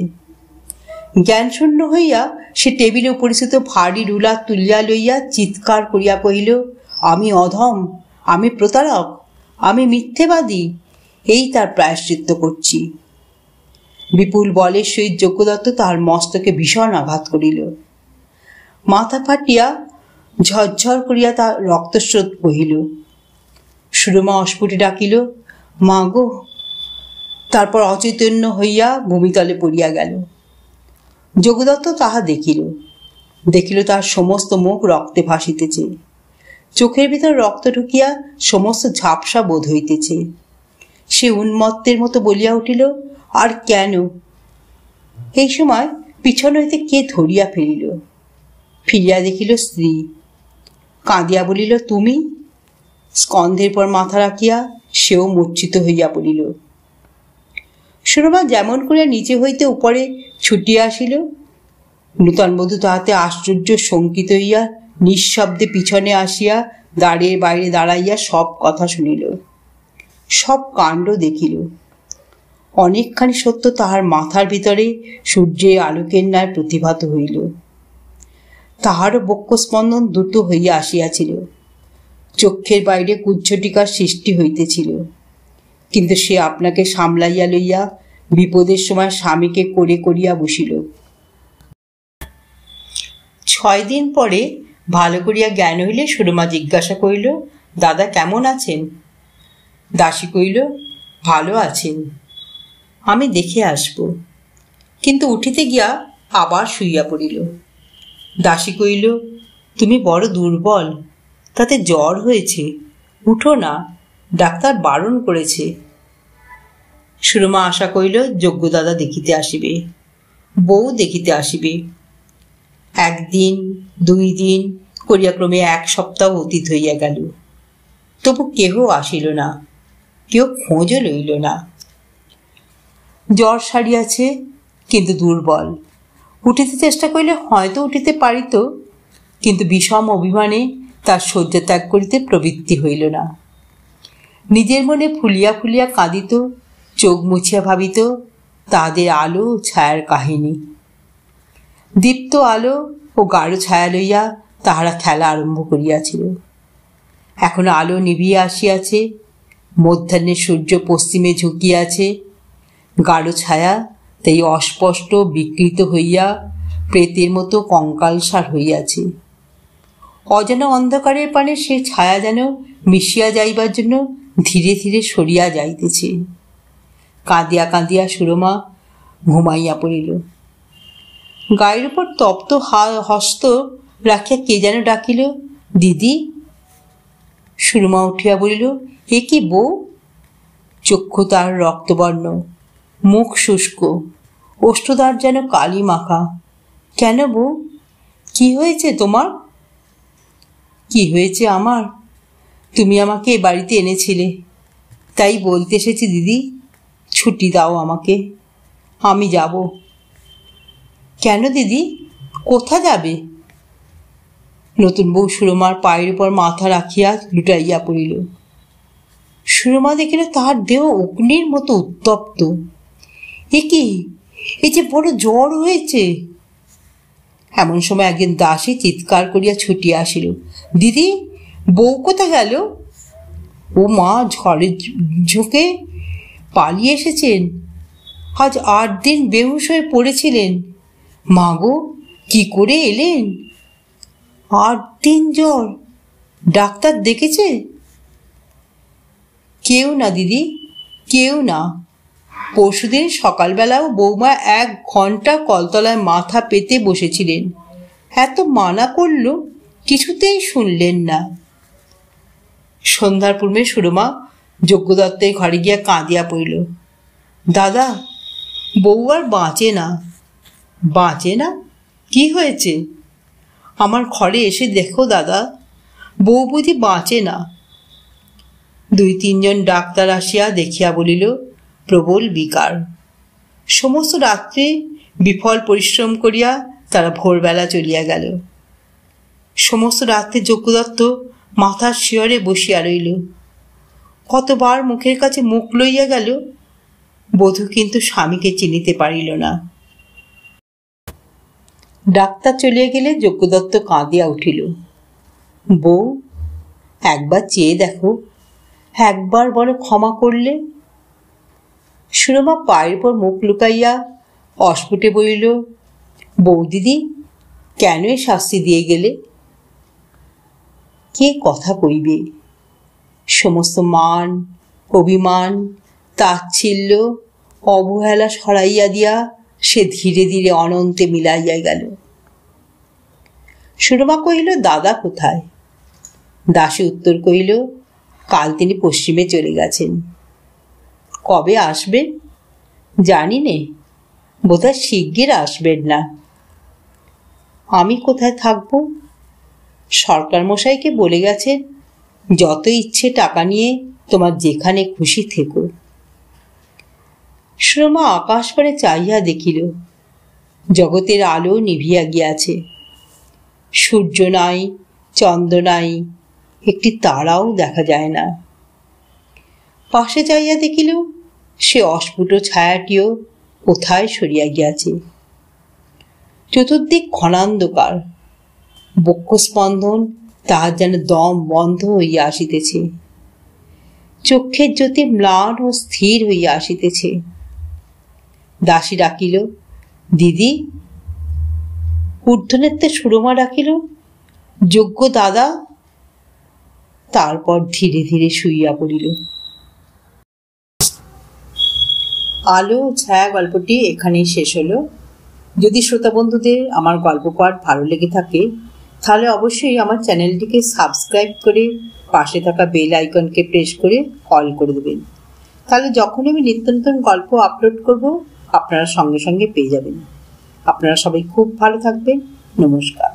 জ্ঞানশূন্য হইয়া সে টেবিলে উপরিস্থিত ভারী রুলা তুলিয়া লইয়া চিৎকার করিয়া কহিল, আমি অধম, আমি প্রতারক, আমি মিথ্যেবাদী, এই তার প্রায়শ্চিত্ত করছি। বিপুল বলের সহিত যজ্ঞদত্ত তাহার মস্তকে ভীষণ আঘাত করিল। মাথা ফাটিয়া ঝরঝর করিয়া তার রক্তস্রোত বহিল। সুরমা অস্ফুটে ডাকিল, মা গো। তারপর অচৈতন্য হইয়া ভূমিতলে পড়িয়া গেল। যজ্ঞদত্ত তাহা দেখিল তার সমস্ত মুখ রক্তে ভাসিতেছে, চোখের ভিতর রক্ত ঢুকিয়া সমস্ত ঝাপসা বোধ হইতেছে। সে উন্মত্তের মতো বলিয়া উঠিল, আর কেন? এই সময় পিছন হইতে কে ধরিয়া ফেলিল। ফিরিয়া দেখিল স্ত্রী। কাঁদিয়া বলিল, তুমি? স্কন্ধের পর মাথা রাখিয়া সেও মূর্ছিত হইয়া পড়িল। সুরমা যেমন করিয়া নিচে হইতে উপরে ছুটিয়া আসিল, নূতন বধূ তাহাতে আশ্চর্য শঙ্কিত হইয়া নিঃশব্দে পিছনে আসিয়া দ্বারের বাইরে দাঁড়াইয়া সব কথা শুনিল, সব কাণ্ড দেখিল। অনেকখানি সত্য তাহার মাথার ভিতরে সূর্যের আলোকের ন্যায় প্রতিভাত হইল। তাহারও বক্ষস্পন্দন দ্রুত হইয়া আসিয়াছিল, চক্ষের বাইরে কুজ্ঝটিকার সৃষ্টি হইতেছিল। কিন্তু সে আপনাকে সামলাইয়া লইয়া বিপদের সময় স্বামীকে করে করিয়া বসিল। 6 দিন পরে ভালো করিয়া জ্ঞান হইলে সুরমা জিজ্ঞাসা করিল, দাদা কেমন আছেন? দাসী কহিল, ভালো আছেন, আমি দেখে আসব। কিন্তু উঠিতে গিয়া আবার শুইয়া পড়িল। দাসী কহিল, তুমি বড় দুর্বল, তাতে জ্বর হয়েছে, উঠো না, ডাক্তার বারণ করেছে। সুরমা আশা করিল যজ্ঞদাদা দেখিতে আসিবে, বউ দেখিতে আসিবে। 1 দিন 2 দিন করিয়া ক্রমে 1 সপ্তাহ অতীত হইয়া গেল। তবু কেহ আসিল না, কেউ খোঁজও লইল না। জ্বর সারিয়াছে, কিন্তু দুর্বল। উঠিতে চেষ্টা করিলে হয়তো উঠিতে পারিত, কিন্তু বিষম অভিমানে তার শয্যা ত্যাগ করিতে প্রবৃত্তি হইল না। নিজের মনে ফুলিয়া ফুলিয়া কাঁদিত, চোখ মুছিয়া ভাবিত তাহাদের আলো ছায়ার কাহিনী। দীপ্ত আলো ও গাঢ় ছায়া লইয়া তাহারা খেলা আরম্ভ করিয়াছিল। এখন আলো নিভিয়া আসিয়াছে, মধ্যাহ্নে সূর্য পশ্চিমে ঝুঁকিয়াছে। গাঢ় ছায়া তাই অস্পষ্ট বিকৃত হইয়া প্রেতের মতো কঙ্কালসার হইয়াছে। অজানা অন্ধকারের পানে সে ছায়া যেন মিশিয়া যাইবার জন্য ধীরে ধীরে সরিয়া যাইতেছে। কাঁদিয়া কাঁদিয়া সুরমা ঘুমাইয়া পড়িল। গায়ের উপর তপ্ত হস্ত রাখিয়া কে যেন ডাকিল, দিদি। সুরমা উঠিয়া বলিল, এ কি বউ? চক্ষু তার রক্তবর্ণ, মুখ শুষ্ক, ওষ্ঠদ্বার যেন কালি মাখা। কেন বউ, কি হয়েছে তোমার? কি হয়েছে আমার? তুমি আমাকে এ বাড়িতে এনেছিলে, তাই বলতে এসেছি দিদি, ছুটি দাও আমাকে, আমি যাব। কেন দিদি, কোথা যাবে? নতুন বউ সুরমার পায়ের উপর মাথা রাখিয়া লুটাইয়া পড়িল। সুরমা দেখিল তাহার দেহ অগ্নির মতো উত্তপ্ত। এ কি, এ যে বড় জ্বর হয়েছে। এমন সময় একজন দাসী চিৎকার করিয়া ছুটিয়া আসিল, দিদি, বউ কোথা গেল? ও মা, ঝড়ের ঝোঁকে পালিয়ে এসেছেন। আজ 8 দিন বেহুশ হয়ে পড়েছিলেন। মা গো, কি করে এলেন? 8 দিন জ্বর, ডাক্তার দেখেছে? কেউ না দিদি, কেউ না। পরশুদিন সকালবেলাও বৌমা 1 ঘন্টা কলতলায় মাথা পেতে বসেছিলেন। এত মানা করল, কিছুতেই শুনলেন না। সন্ধ্যার পূর্বে সুরমা যজ্ঞদত্তের ঘরে গিয়া কাঁদিয়া পড়িল, দাদা, বউ আর বাঁচে না। বাঁচে না? কি হয়েছে? আমার ঘরে এসে দেখো দাদা, বউ বুঝি বাঁচে না। 2-3 জন ডাক্তার আসিয়া দেখিয়া বলিল, প্রবল বিকার। সমস্ত রাত্রে বিফল পরিশ্রম করিয়া তারা ভোরবেলা চলিয়া গেল। সমস্ত রাত্রে যজ্ঞদত্ত মাথার শিয়রে বসিয়া রইল। কতবার মুখের কাছে মুখ লইয়া গেল, বধূ কিন্তু স্বামীকে চিনিতে পারিল না। ডাক্তার চলিয়া গেলে যজ্ঞদত্ত কাঁদিয়া উঠিল। বউ, একবার চেয়ে দেখো, একবার বড় ক্ষমা করলে। সুরমা পায়ের পর মুখ লুকাইয়া অস্ফুটে বলিল, বৌদিদি, কেন এ শাস্তি দিয়ে গেলে? কে কথা কইবে? সমস্ত মান, অভিমান, তাচ্ছিল্য, অবহেলা সরাইয়া দিয়া সে ধীরে ধীরে অনন্তে মিলাইয়া গেল। সুরমা কহিল, দাদা কোথায়? দাসী উত্তর কহিল, কাল তিনি পশ্চিমে চলে গেছেন। কবে আসবেন জানি নে, বোধহয় শিগগির আসবেন না। আমি কোথায় থাকবো? সরকার মশাইকে বলে গেছেন, যত ইচ্ছে টাকা নিয়ে তোমার যেখানে খুশি থেকো। সুরমা আকাশ পানে চাহিয়া দেখিল, জগতের আলো নিভিয়া গিয়াছে। সূর্য নাই, চন্দ্র নাই, একটি তারাও দেখা যায় না। পাশে চাইয়া দেখিল, সে অস্ফুট ছায়াটিও কোথায় সরিয়া গিয়াছে। চতুর্দিক ঘনান্ধকার, বক্ষস্পন্দন তাহার যেন দম বন্ধ হইয়া আসিতেছে। চক্ষের জ্যোতি ম্লান ও স্থির হইয়া আসিতেছে। দাসী ডাকিল, দিদি। ঊর্ধ্বনেত্রে সুরমা ডাকিল, যোগ্য দাদা। তারপর ধীরে ধীরে শুইয়া পড়িল। আলো ছায়া গল্পটি এখানেই শেষ হলো। যদি শ্রোতা বন্ধুদের আমার গল্প পাঠ ভালো লেগে থাকে, তাহলে অবশ্যই আমার চ্যানেলটিকে সাবস্ক্রাইব করে পাশে থাকা বেল আইকনকে প্রেস করে অল করে দেবেন। তাহলে যখন আমি নিত্য নতুন গল্প আপলোড করব, আপনারা সঙ্গে সঙ্গে পেয়ে যাবেন। আপনারা সবাই খুব ভালো থাকবেন। নমস্কার।